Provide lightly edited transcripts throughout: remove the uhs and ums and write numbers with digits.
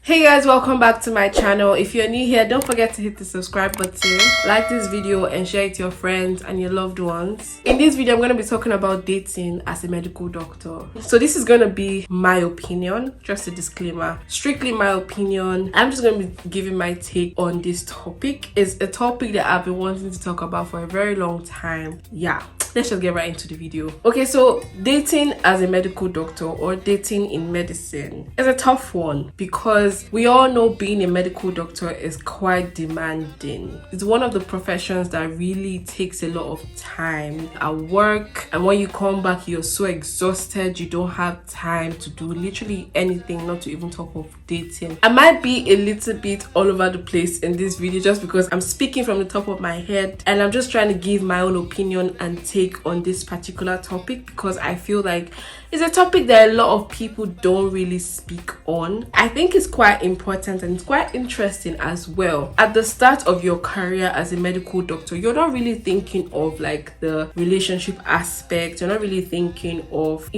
Hey guys, welcome back to my channel. If you're new here, don't forget to hit the subscribe button, like this video and share it to your friends and your loved ones. In this video, I'm going to be talking about dating as a medical doctor. So this is going to be my opinion, just a disclaimer, strictly my opinion. I'm just going to be giving my take on this topic. It's a topic that I've been wanting to talk about for a very long time. Yeah, let's just get right into the video. Okay, so dating as a medical doctor or dating in medicine is a tough one because we all know being a medical doctor is quite demanding. It's one of the professions that really takes a lot of time at work, and when you come back you're so exhausted you don't have time to do literally anything, not to even talk of dating. I might be a little bit all over the place in this video just because I'm speaking from the top of my head and I'm just trying to give my own opinion and take on this particular topic because I feel like it's a topic that a lot of people don't really speak on. I think it's quite important and it's quite interesting as well. At the start of your career as a medical doctor, you're not really thinking of like the relationship aspect. You're not really thinking of,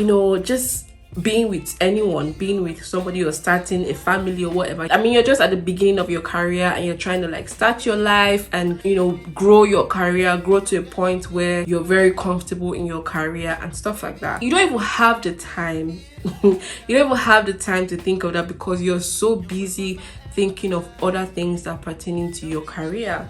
just being with anyone, being with somebody or starting a family or whatever. I mean, you're just at the beginning of your career and you're trying to like start your life and grow your career, grow to a point where you're very comfortable in your career and stuff like that. You don't even have the time you don't even have the time to think of that because you're so busy thinking of other things that are pertaining to your career.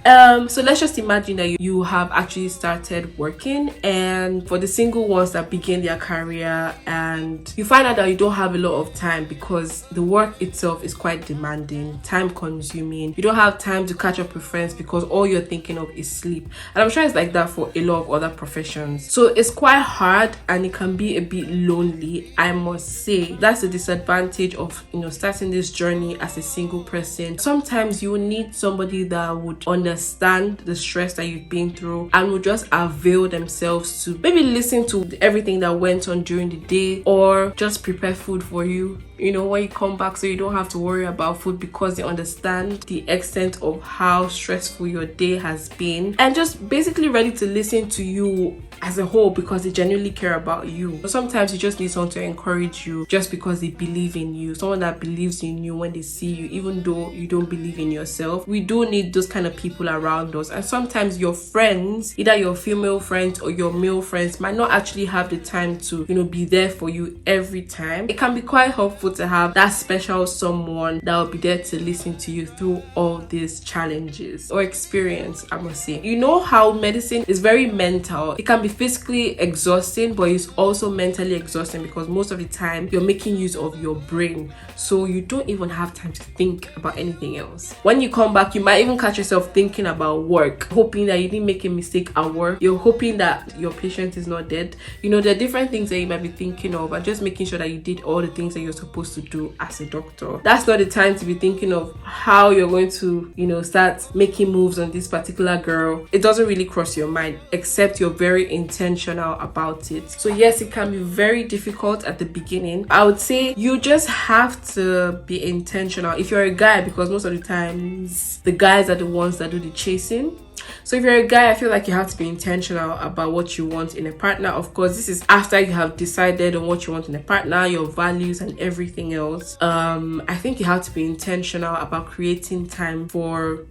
So let's just imagine that you have actually started working, and for the single ones that begin their career and you find out that you don't have a lot of time because the work itself is quite demanding, time consuming. You don't have time to catch up with friends because all you're thinking of is sleep. And I'm sure it's like that for a lot of other professions. So it's quite hard and it can be a bit lonely, I must say. That's the disadvantage of starting this journey as a single person. Sometimes you need somebody that would understand the stress that you've been through and would just avail themselves to maybe listen to everything that went on during the day or just prepare food for you when you come back, so you don't have to worry about food because they understand the extent of how stressful your day has been and just basically ready to listen to you as a whole because they genuinely care about you. Sometimes you just need someone to encourage you just because they believe in you, someone that believes in you when they see you, even though you don't believe in yourself. We do need those kind of people around us, and sometimes your friends, either your female friends or your male friends, might not actually have the time to be there for you every time. It can be quite helpful to have that special someone that will be there to listen to you through all these challenges or experience, I must say. How medicine is very mental. It can be physically exhausting, but it's also mentally exhausting because most of the time you're making use of your brain, so you don't even have time to think about anything else. When you come back, you might even catch yourself thinking about work, hoping that you didn't make a mistake at work. You're hoping that your patient is not dead. There are different things that you might be thinking of, and just making sure that you did all the things that you're supposed to do as a doctor. That's not the time to be thinking of how you're going to start making moves on this particular girl. It doesn't really cross your mind except you're very intentional about it. So yes, it can be very difficult at the beginning. I would say you just have to be intentional if you're a guy, because most of the times the guys are the ones that do the chasing. So if you're a guy, I feel like you have to be intentional about what you want in a partner. Of course, this is after you have decided on what you want in a partner, your values and everything else. I think you have to be intentional about creating time for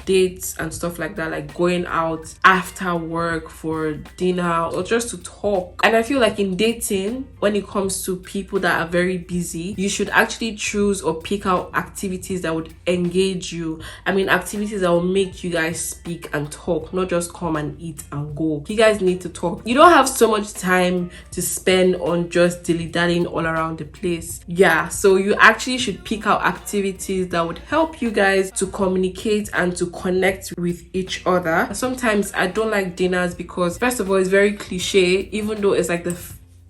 dates and stuff like that, like going out after work for dinner or just to talk. And I feel like in dating, when it comes to people that are very busy, you should actually choose or pick out activities that would engage you. I mean, activities that will make you guys speak and talk, not just come and eat and go. You guys need to talk. You don't have so much time to spend on just dilly-dallying all around the place. Yeah, so you actually should pick out activities that would help you guys to communicate and to connect with each other. Sometimes I don't like dinners because first of all, it's very cliche, even though it's like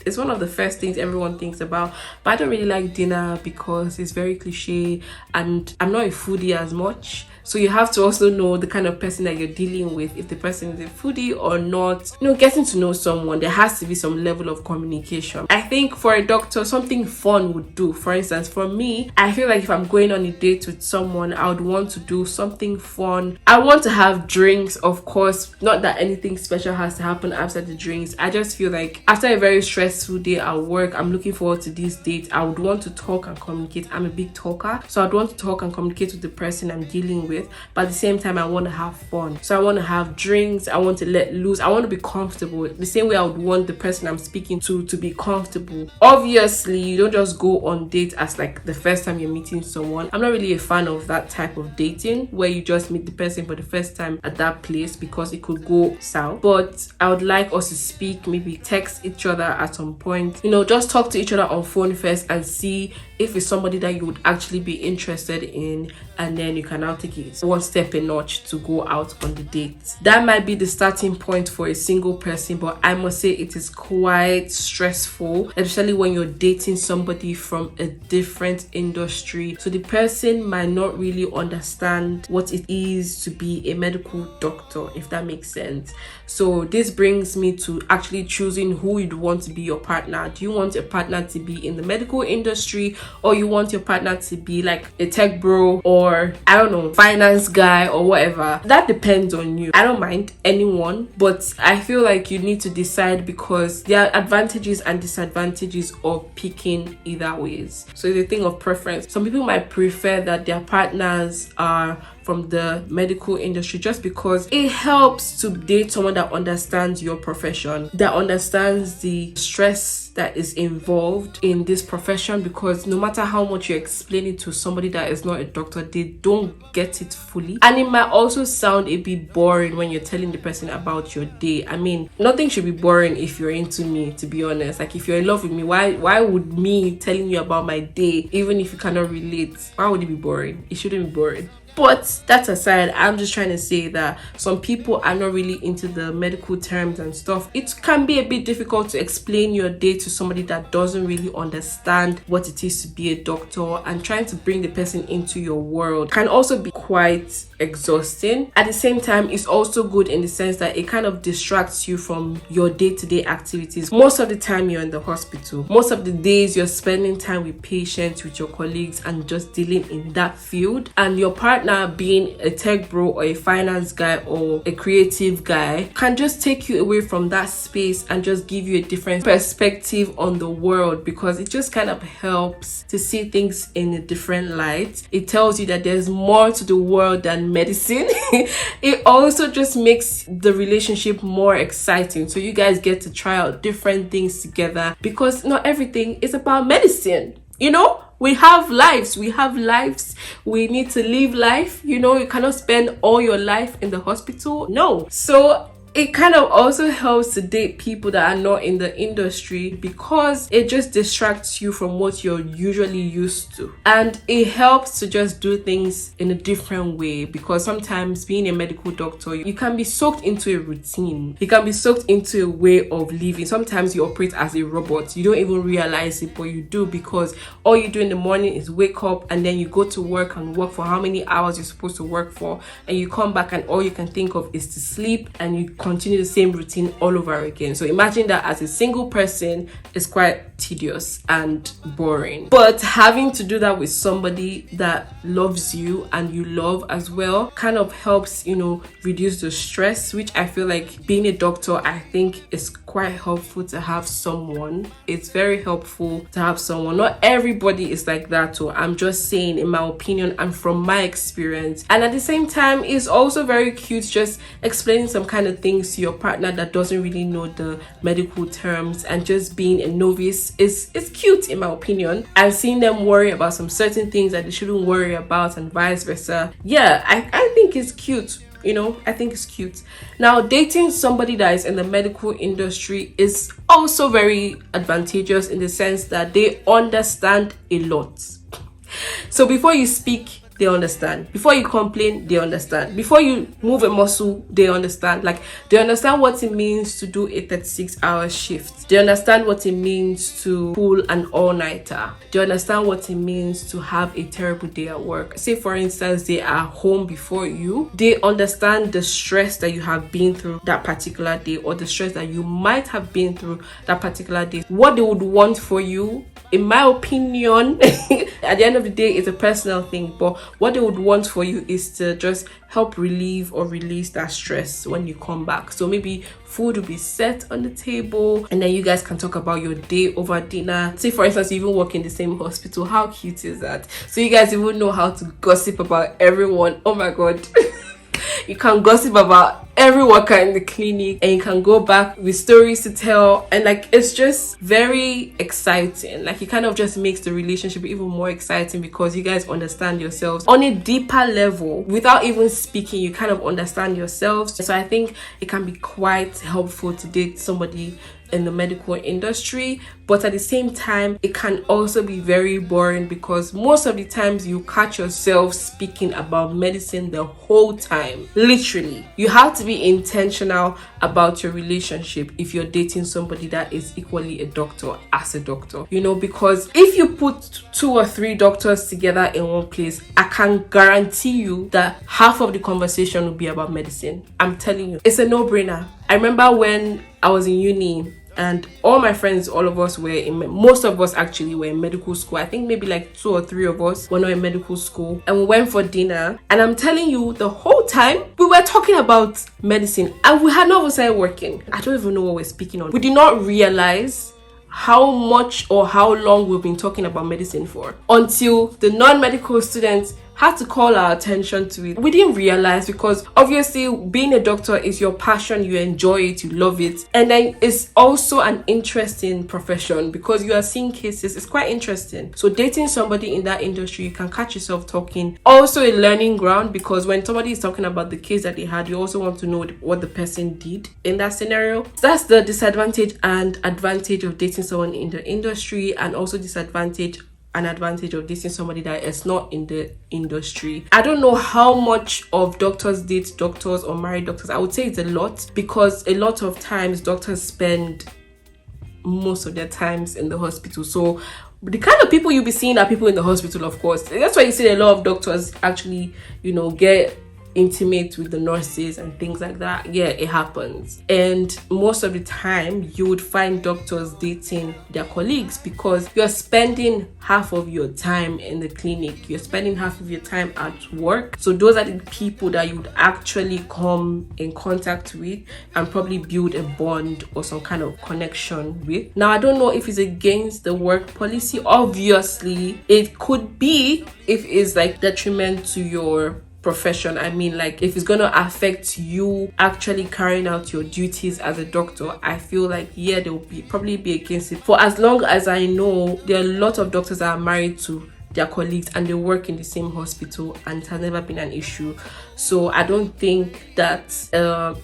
it's one of the first things everyone thinks about, but I don't really like dinner because it's very cliche and I'm not a foodie as much. So you have to also know the kind of person that you're dealing with, if the person is a foodie or not. Getting to know someone, there has to be some level of communication. I think for a doctor, something fun would do. For instance, for me, I feel like if I'm going on a date with someone, I would want to do something fun. I want to have drinks, of course, not that anything special has to happen after the drinks. I just feel like after a very stressful day at work, I'm looking forward to this date. I would want to talk and communicate. I'm a big talker, so I'd want to talk and communicate with the person I'm dealing with, but at the same time I want to have fun. So I want to have drinks, I want to let loose, I want to be comfortable the same way I would want the person I'm speaking to be comfortable. Obviously, you don't just go on date as like the first time you're meeting someone. I'm not really a fan of that type of dating where you just meet the person for the first time at that place, because it could go south. But I would like us to speak, maybe text each other at some point, just talk to each other on phone first and see if it's somebody that you would actually be interested in, and then you can now take it one step a notch to go out on the date. That might be the starting point for a single person, but I must say it is quite stressful, especially when you're dating somebody from a different industry. So the person might not really understand what it is to be a medical doctor, if that makes sense. So this brings me to actually choosing who you'd want to be your partner. Do you want a partner to be in the medical industry, or you want your partner to be like a tech bro, or I don't know, finance guy or whatever? That depends on you. I don't mind anyone, but I feel like you need to decide, because there are advantages and disadvantages of picking either ways. So it's a thing of preference. Some people might prefer that their partners are from the medical industry just because it helps to date someone that understands your profession, that understands the stress that is involved in this profession, because no matter how much you explain it to somebody that is not a doctor, they don't get it fully. And it might also sound a bit boring when you're telling the person about your day. I mean, nothing should be boring if you're into me, to be honest. Like, if you're in love with me, why would me telling you about my day, even if you cannot relate, why would it be boring? It shouldn't be boring. But that aside, I'm just trying to say that some people are not really into the medical terms and stuff. It can be a bit difficult to explain your day to somebody that doesn't really understand what it is to be a doctor, and trying to bring the person into your world can also be quite exhausting. At the same time, it's also good in the sense that it kind of distracts you from your day-to-day activities. Most of the time you're in the hospital, most of the days you're spending time with patients, with your colleagues, and just dealing in that field. And your partner being a tech bro or a finance guy or a creative guy can just take you away from that space and just give you a different perspective on the world, because it just kind of helps to see things in a different light. It tells you that there's more to the world than medicine. It also just makes the relationship more exciting, so you guys get to try out different things together, because not everything is about medicine. We have lives, we need to live life. You cannot spend all your life in the hospital. No. So it kind of also helps to date people that are not in the industry, because it just distracts you from what you're usually used to, and it helps to just do things in a different way. Because sometimes being a medical doctor, you can be soaked into a routine, you can be soaked into a way of living. Sometimes you operate as a robot, you don't even realize it, but you do, because all you do in the morning is wake up, and then you go to work and work for how many hours you're supposed to work for, and you come back and all you can think of is to sleep, and you continue the same routine all over again. So imagine that as a single person, it's quite tedious and boring. But having to do that with somebody that loves you and you love as well kind of helps, reduce the stress, which I feel like being a doctor, I think is quite helpful to have someone. It's very helpful to have someone. Not everybody is like that, so I'm just saying in my opinion and from my experience. And at the same time, it's also very cute just explaining some kind of things to your partner that doesn't really know the medical terms, and just being a novice is cute in my opinion, and seeing them worry about some certain things that they shouldn't worry about, and vice versa. Yeah, I think it's cute. I think it's cute. Now, dating somebody that is in the medical industry is also very advantageous in the sense that they understand a lot. So before you speak they understand. Before you complain, they understand. Before you move a muscle, they understand. Like, they understand what it means to do a 36-hour shift. They understand what it means to pull an all-nighter. They understand what it means to have a terrible day at work. Say, for instance, they are home before you. They understand the stress that you have been through that particular day, or the stress that you might have been through that particular day. What they would want for you, in my opinion, at the end of the day, it's a personal thing, but what they would want for you is to just help relieve or release that stress when you come back. So maybe food will be set on the table, and then you guys can talk about your day over dinner. Say, for instance, you even work in the same hospital. How cute is that? So you guys even know how to gossip about everyone. Oh my god. You can gossip about every worker in the clinic, and you can go back with stories to tell, and like, it's just very exciting. Like, it kind of just makes the relationship even more exciting because you guys understand yourselves on a deeper level. Without even speaking, you kind of understand yourselves. So I think it can be quite helpful to date somebody in the medical industry, but at the same time, it can also be very boring because most of the times you catch yourself speaking about medicine the whole time. Literally, you have to be intentional about your relationship if you're dating somebody that is equally a doctor as a doctor, you know, because if you put 2 or 3 doctors together in one place, I can guarantee you that half of the conversation will be about medicine. I'm telling you, it's a no-brainer. I remember when I was in uni, and all my friends, all of us were in, most of us actually were in medical school. I think maybe like 2 or 3 of us were not in medical school, and we went for dinner. And I'm telling you, the whole time we were talking about medicine, and we had not even started working. I don't even know what we're speaking on. We did not realize how much or how long we've been talking about medicine for until the non-medical students had to call our attention to it. We didn't realize, because obviously being a doctor is your passion, you enjoy it, you love it, and then it's also an interesting profession because you are seeing cases. It's quite interesting. So dating somebody in that industry, you can catch yourself talking. Also a learning ground, because when somebody is talking about the case that they had, you also want to know what the person did in that scenario. That's the disadvantage and advantage of dating someone in the industry, and also disadvantage and advantage of dating somebody that is not in the industry. I don't know how much of doctors date doctors or married doctors. I would say it's a lot, because a lot of times doctors spend most of their times in the hospital. So the kind of people you'll be seeing are people in the hospital, of course. That's why you see a lot of doctors actually, you know, get intimate with the nurses and things like that. Yeah, it happens. And most of the time you would find doctors dating their colleagues, because you're spending half of your time in the clinic, you're spending half of your time at work. So those are the people that you would actually come in contact with and probably build a bond or some kind of connection with. Now, I don't know if it's against the work policy. Obviously it could be if it's like detriment to your profession. I mean, like, if it's going to affect you actually carrying out your duties as a doctor, I feel like, yeah, they will probably be against it. For as long as I know, there are a lot of doctors that are married to their colleagues and they work in the same hospital, and it has never been an issue. So I don't think that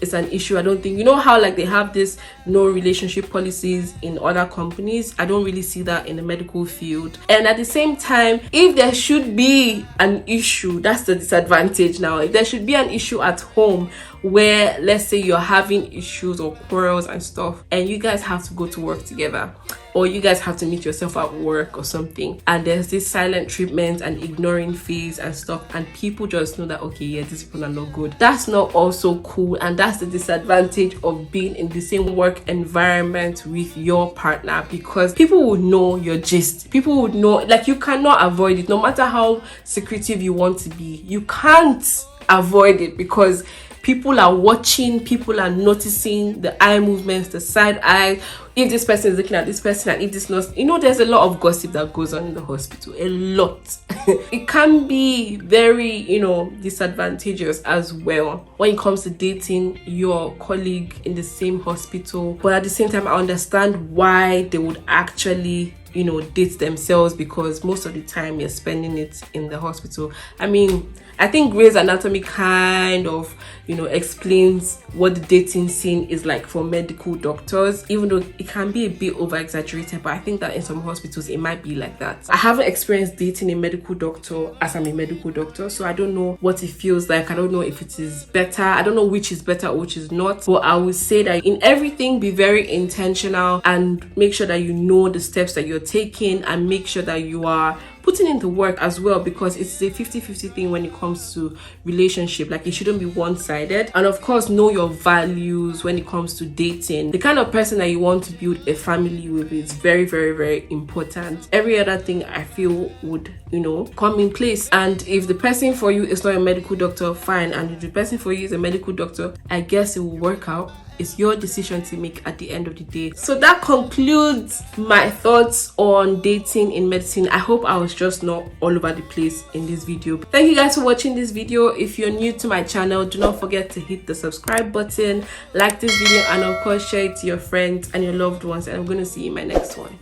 it's an issue. I don't think, you know how like they have this no relationship policies in other companies? I don't really see that in the medical field. And at the same time, if there should be an issue, that's the disadvantage now. If there should be an issue at home where, let's say, you're having issues or quarrels and stuff, and you guys have to go to work together, or you guys have to meet yourself at work or something, and there's this silent treatment and ignoring phase and stuff, and people just know that, okay, yeah, these people are not good. That's not also cool, and that's the disadvantage of being in the same work environment with your partner, because people would know your gist. People would know, like, you cannot avoid it. No matter how secretive you want to be, you can't avoid it, because people are watching, people are noticing the eye movements, the side eye, if this person is looking at this person, and if this nurse, you know, there's a lot of gossip that goes on in the hospital, a lot. It can be very, you know, disadvantageous as well when it comes to dating your colleague in the same hospital. But at the same time, I understand why they would actually, you know, date themselves, because most of the time you're spending it in the hospital. I mean, I think Grey's Anatomy kind of, you know, explains what the dating scene is like for medical doctors, even though it it can be a bit over exaggerated, but I think that in some hospitals it might be like that. I haven't experienced dating a medical doctor as I'm a medical doctor, so I don't know what it feels like. I don't know if it is better. I don't know which is better or which is not, but I would say that in everything, be very intentional and make sure that you know the steps that you're taking, and make sure that you are putting in the work as well, because it's a 50-50 thing when it comes to relationship. Like, it shouldn't be one-sided. And of course, know your values when it comes to dating. The kind of person that you want to build a family with is very, very, very important. Every other thing I feel would, come in place. And if the person for you is not a medical doctor, fine. And if the person for you is a medical doctor, I guess it will work out. It's your decision to make at the end of the day. So that concludes my thoughts on dating in medicine. I hope I was just not all over the place in this video. Thank you guys for watching this video. If you're new to my channel, do not forget to hit the subscribe button, like this video, and of course share it to your friends and your loved ones. And I'm going to see you in my next one.